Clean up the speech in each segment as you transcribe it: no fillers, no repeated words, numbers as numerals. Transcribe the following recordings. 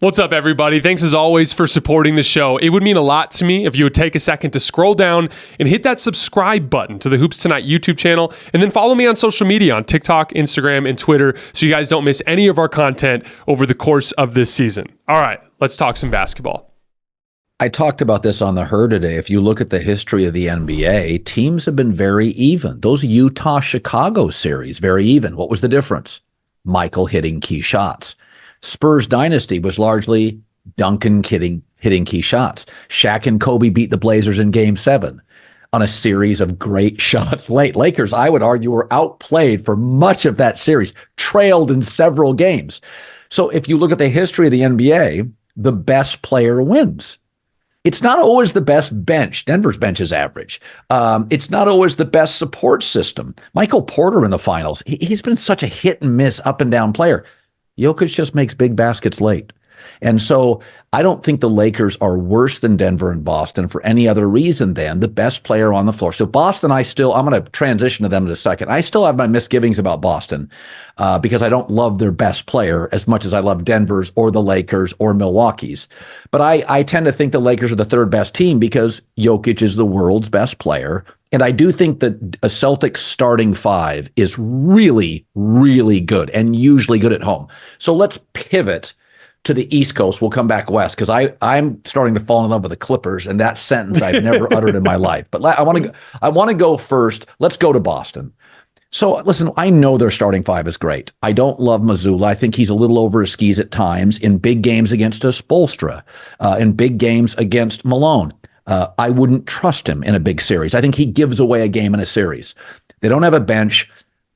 What's up, everybody? Thanks as always for supporting the show. It would mean a lot to me if you would take a second to scroll down and hit that subscribe button to the Hoops Tonight YouTube channel, and then follow me on social media on TikTok, Instagram, and Twitter so you guys don't miss any of our content over the course of this season. All right, let's talk some basketball. I talked about this on the Herd today. If you look at the history of the NBA, teams have been very even. Those Utah-Chicago series, very even. What was the difference? Michael hitting key shots. Spurs dynasty was largely Duncan hitting key shots. Shaq and Kobe beat the Blazers in Game 7 on a series of great shots late. Lakers, I would argue, were outplayed for much of that series, trailed in several games. So if you look at the history of the NBA, the best player wins. It's not always the best bench. Denver's bench is average. It's not always the best support system. Michael Porter in the finals, he's been such a hit and miss, up and down player. Jokic just makes big baskets late. And so I don't think the Lakers are worse than Denver and Boston for any other reason than the best player on the floor. So Boston, I'm going to transition to them in a second. I still have my misgivings about Boston because I don't love their best player as much as I love Denver's or the Lakers or Milwaukee's. But I tend to think the Lakers are the third best team because Jokic is the world's best player. And I do think that a Celtics starting five is really, really good and usually good at home. So let's pivot to the East Coast. We'll come back west because I'm starting to fall in love with the Clippers, and that sentence I've never uttered in my life. But I want to go first. Let's go to Boston. So listen, I know their starting five is great. I don't love Mazzulla. I think he's a little over his skis at times in big games against Spoelstra, in big games against Malone. I wouldn't trust him in a big series. I think he gives away a game in a series. They don't have a bench.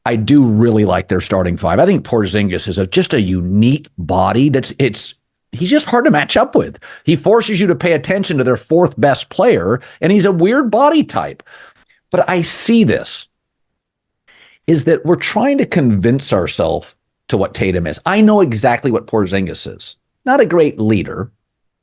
I do really like their starting five. I think Porzingis is just a unique body. He's just hard to match up with. He forces you to pay attention to their fourth best player, and he's a weird body type. But I see this is that we're trying to convince ourselves to what Tatum is. I know exactly what Porzingis is. Not a great leader,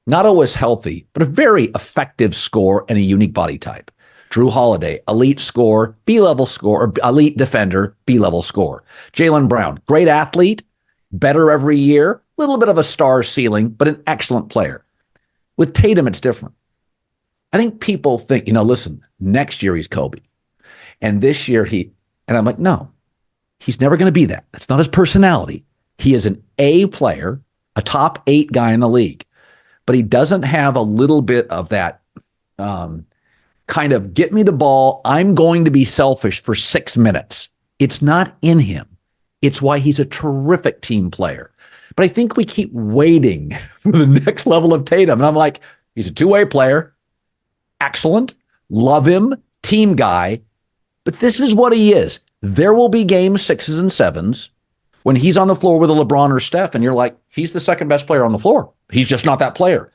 not always healthy, but a very effective scorer and a unique body type. Jrue Holiday, elite scorer, B-level scorer, elite defender, B-level scorer. Jaylen Brown, great athlete, better every year, a little bit of a star ceiling, but an excellent player. With Tatum, it's different. I think people think, listen, next year he's Kobe. And this year and I'm like, no, he's never going to be that. That's not his personality. He is an A player, a top 8 guy in the league. But he doesn't have a little bit of that kind of get me the ball. I'm going to be selfish for 6 minutes. It's not in him. It's why he's a terrific team player. But I think we keep waiting for the next level of Tatum. And I'm like, he's a two-way player. Excellent. Love him. Team guy. But this is what he is. There will be games 6s and 7s when he's on the floor with a LeBron or Steph, and you're like, he's the second best player on the floor. He's just not that player.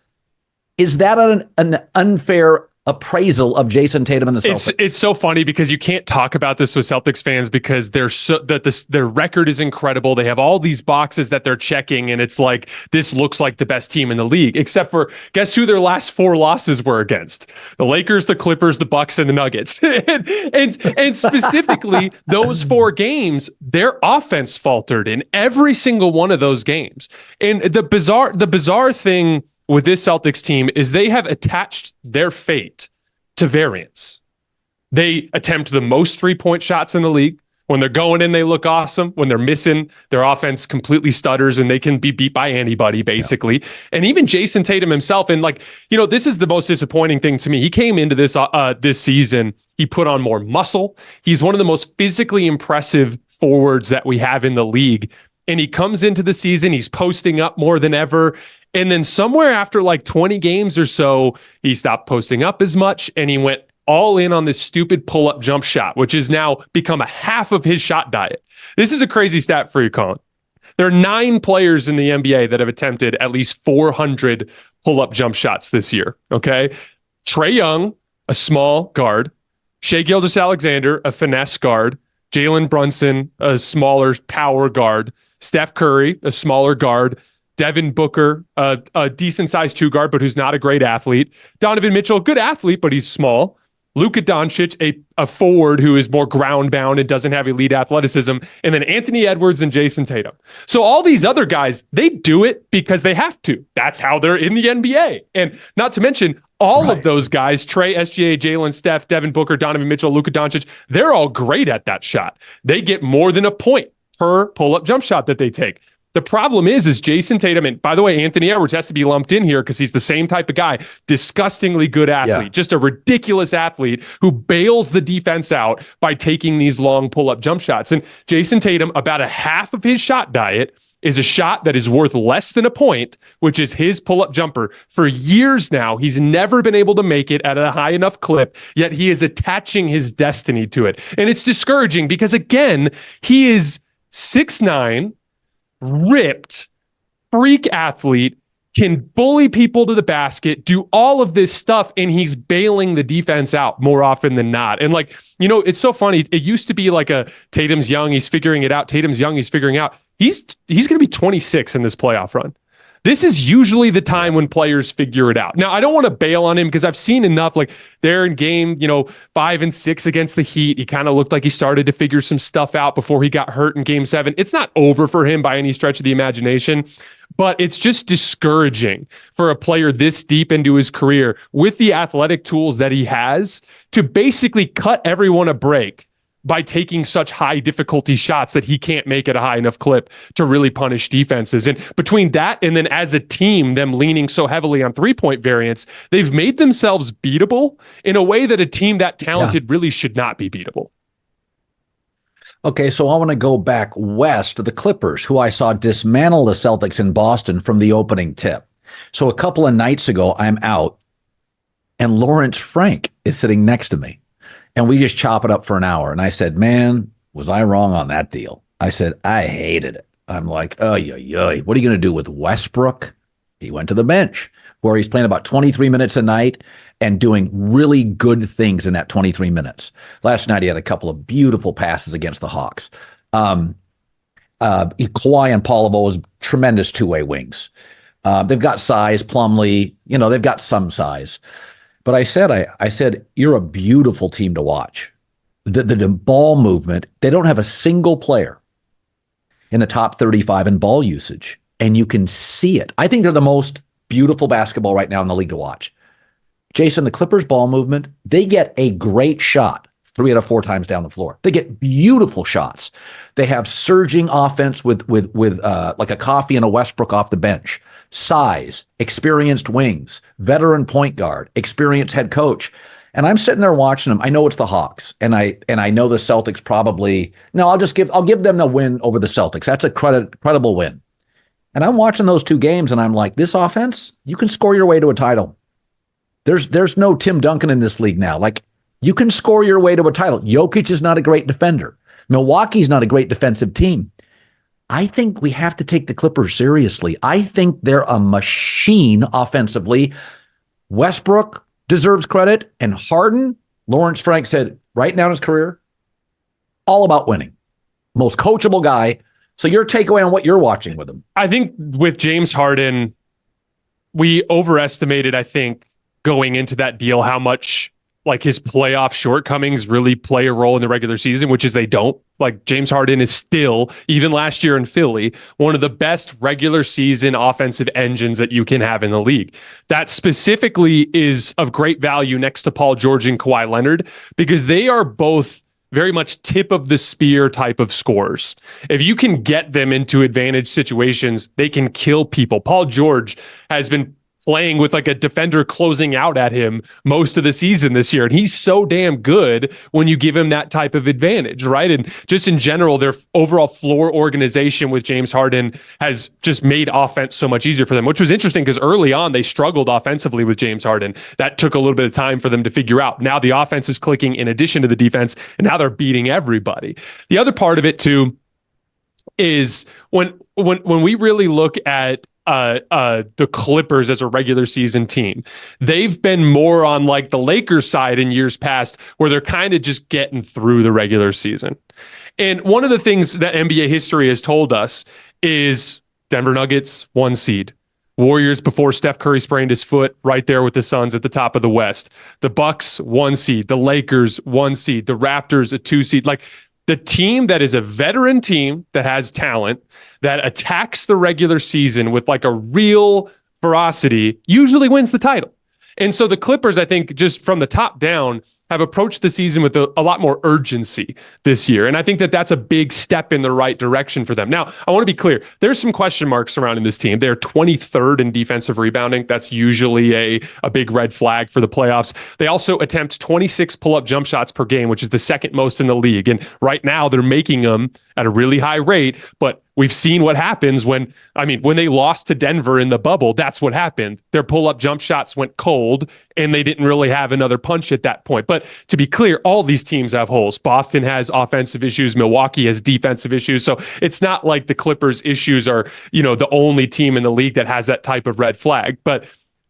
Is that an unfair appraisal of Jayson Tatum and the Celtics? It's so funny because you can't talk about this with Celtics fans because their record is incredible. They have all these boxes that they're checking, and it's like this looks like the best team in the league. Except for guess who their last 4 losses were against? The Lakers, the Clippers, the Bucks, and the Nuggets. and specifically those 4 games, their offense faltered in every single one of those games. And the bizarre thing with this Celtics team is they have attached their fate to variance. They attempt the most 3-point shots in the league. When they're going in, they look awesome. When they're missing, their offense completely stutters and they can be beat by anybody, basically. Yeah. And even Jayson Tatum himself, and this is the most disappointing thing to me. He came into this season, he put on more muscle. He's one of the most physically impressive forwards that we have in the league. And he comes into the season, he's posting up more than ever. And then somewhere after 20 games or so, he stopped posting up as much and he went all in on this stupid pull-up jump shot, which has now become a half of his shot diet. This is a crazy stat for you, Colin. There are 9 players in the NBA that have attempted at least 400 pull-up jump shots this year, okay? Trae Young, a small guard. Shai Gilgeous-Alexander, a finesse guard. Jalen Brunson, a smaller power guard. Steph Curry, a smaller guard. Devin Booker, a decent-sized 2 guard, but who's not a great athlete. Donovan Mitchell, good athlete, but he's small. Luka Doncic, a forward who is more ground bound and doesn't have elite athleticism, and then Anthony Edwards and Jayson Tatum. So all these other guys, they do it because they have to. That's how they're in the NBA. And not to mention, all of those guys, Trey, SGA, Jalen, Steph, Devin Booker, Donovan Mitchell, Luka Doncic, they're all great at that shot. They get more than a point per pull-up jump shot that they take. The problem is Jayson Tatum, and by the way, Anthony Edwards has to be lumped in here because he's the same type of guy, disgustingly good athlete, just a ridiculous athlete who bails the defense out by taking these long pull-up jump shots. And Jayson Tatum, about a half of his shot diet is a shot that is worth less than a point, which is his pull-up jumper. For years now, he's never been able to make it at a high enough clip, yet he is attaching his destiny to it. And it's discouraging because, again, he is 6'9", ripped, freak athlete, can bully people to the basket, do all of this stuff, and he's bailing the defense out more often than not. And it's so funny. It used to be like a Tatum's young, he's figuring it out. Tatum's young, he's figuring out. He's going to be 26 in this playoff run. This is usually the time when players figure it out. Now, I don't want to bail on him because I've seen enough. Like there in game, 5 and 6 against the Heat, he kind of looked like he started to figure some stuff out before he got hurt in game 7. It's not over for him by any stretch of the imagination, but it's just discouraging for a player this deep into his career with the athletic tools that he has to basically cut everyone a break by taking such high difficulty shots that he can't make at a high enough clip to really punish defenses. And between that and then as a team, them leaning so heavily on 3-point variance, they've made themselves beatable in a way that a team that talented really should not be beatable. Okay, so I want to go back west to the Clippers, who I saw dismantle the Celtics in Boston from the opening tip. So a couple of nights ago, I'm out, and Lawrence Frank is sitting next to me. And we just chop it up for an hour. And I said, man, was I wrong on that deal? I said, I hated it. I'm like, what are you going to do with Westbrook? He went to the bench where he's playing about 23 minutes a night and doing really good things in that 23 minutes. Last night, he had a couple of beautiful passes against the Hawks. Kawhi and Paul have always tremendous two-way wings. They've got size, Plumlee, they've got some size. But I said, you're a beautiful team to watch. The ball movement, they don't have a single player in the top 35 in ball usage, and you can see it. I think they're the most beautiful basketball right now in the league to watch. Jason, the Clippers ball movement, they get a great shot 3 out of 4 times down the floor. They get beautiful shots. They have surging offense with like a Coffey and a Westbrook off the bench. Size, experienced wings, veteran point guard, experienced head coach. And I'm sitting there watching them. I know it's the Hawks, and I know the Celtics probably. No, I'll give them the win over the Celtics. That's a credible win. And I'm watching those 2 games, and I'm like, this offense, you can score your way to a title. There's no Tim Duncan in this league now. Like, you can score your way to a title. Jokic is not a great defender. Milwaukee's not a great defensive team. I think we have to take the Clippers seriously. I think they're a machine offensively. Westbrook deserves credit, and Harden, Lawrence Frank said right now in his career, all about winning. Most coachable guy. So your takeaway on what you're watching with him? I think with James Harden, we overestimated, going into that deal, how much like his playoff shortcomings really play a role in the regular season, which is they don't. Like James Harden is still, even last year in Philly, one of the best regular season offensive engines that you can have in the league. That specifically is of great value next to Paul George and Kawhi Leonard, because they are both very much tip of the spear type of scorers. If you can get them into advantage situations, they can kill people. Paul George has been playing with like a defender closing out at him most of the season this year. And he's so damn good when you give him that type of advantage, right? And just in general, their overall floor organization with James Harden has just made offense so much easier for them, which was interesting because early on they struggled offensively with James Harden. That took a little bit of time for them to figure out. Now the offense is clicking in addition to the defense, and now they're beating everybody. The other part of it too is when we really look at the Clippers as a regular season team, they've been more on like the Lakers side in years past, where they're kind of just getting through the regular season. And one of the things that NBA history has told us is Denver Nuggets 1 seed, Warriors, before Steph Curry sprained his foot, right there with the Suns at the top of the West. The Bucks, 1 seed. The Lakers, 1 seed. The Raptors, a 2 seed. Like, the team that is a veteran team that has talent, that attacks the regular season with like a real ferocity, usually wins the title. And so the Clippers, I think, just from the top down, have approached the season with a lot more urgency this year. And I think that that's a big step in the right direction for them. Now, I want to be clear. There's some question marks surrounding this team. They're 23rd in defensive rebounding. That's usually a big red flag for the playoffs. They also attempt 26 pull-up jump shots per game, which is the second most in the league. And right now they're making them at a really high rate, but we've seen what happens when they lost to Denver in the bubble. That's what happened. Their pull-up jump shots went cold, and they didn't really have another punch at that point. But to be clear, all these teams have holes. Boston has offensive issues. Milwaukee has defensive issues. So it's not like the Clippers' issues are, the only team in the league that has that type of red flag. But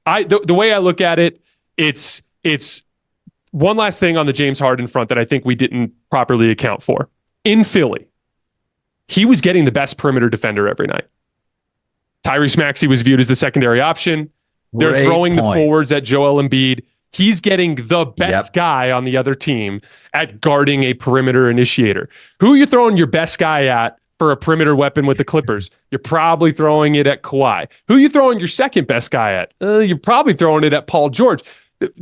the way I look at it, it's one last thing on the James Harden front that I think we didn't properly account for. In Philly, he was getting the best perimeter defender every night. Tyrese Maxey was viewed as the secondary option. They're throwing the forwards at Joel Embiid. He's getting the best guy on the other team at guarding a perimeter initiator. Who are you throwing your best guy at for a perimeter weapon with the Clippers? You're probably throwing it at Kawhi. Who are you throwing your second best guy at? You're probably throwing it at Paul George.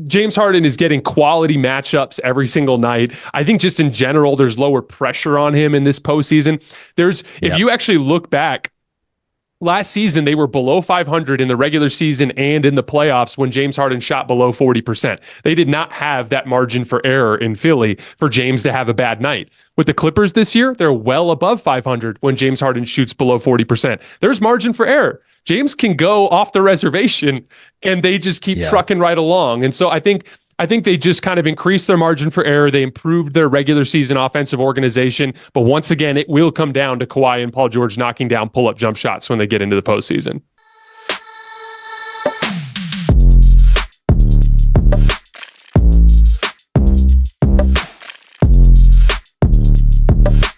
James Harden is getting quality matchups every single night. I think just in general, there's lower pressure on him in this postseason. If you actually look back, last season, they were below 500 in the regular season and in the playoffs when James Harden shot below 40%. They did not have that margin for error in Philly for James to have a bad night. With the Clippers this year, they're well above 500 when James Harden shoots below 40%. There's margin for error. James can go off the reservation and they just keep trucking right along. And so I think they just kind of increased their margin for error. They improved their regular season offensive organization. But once again, it will come down to Kawhi and Paul George knocking down pull-up jump shots when they get into the postseason.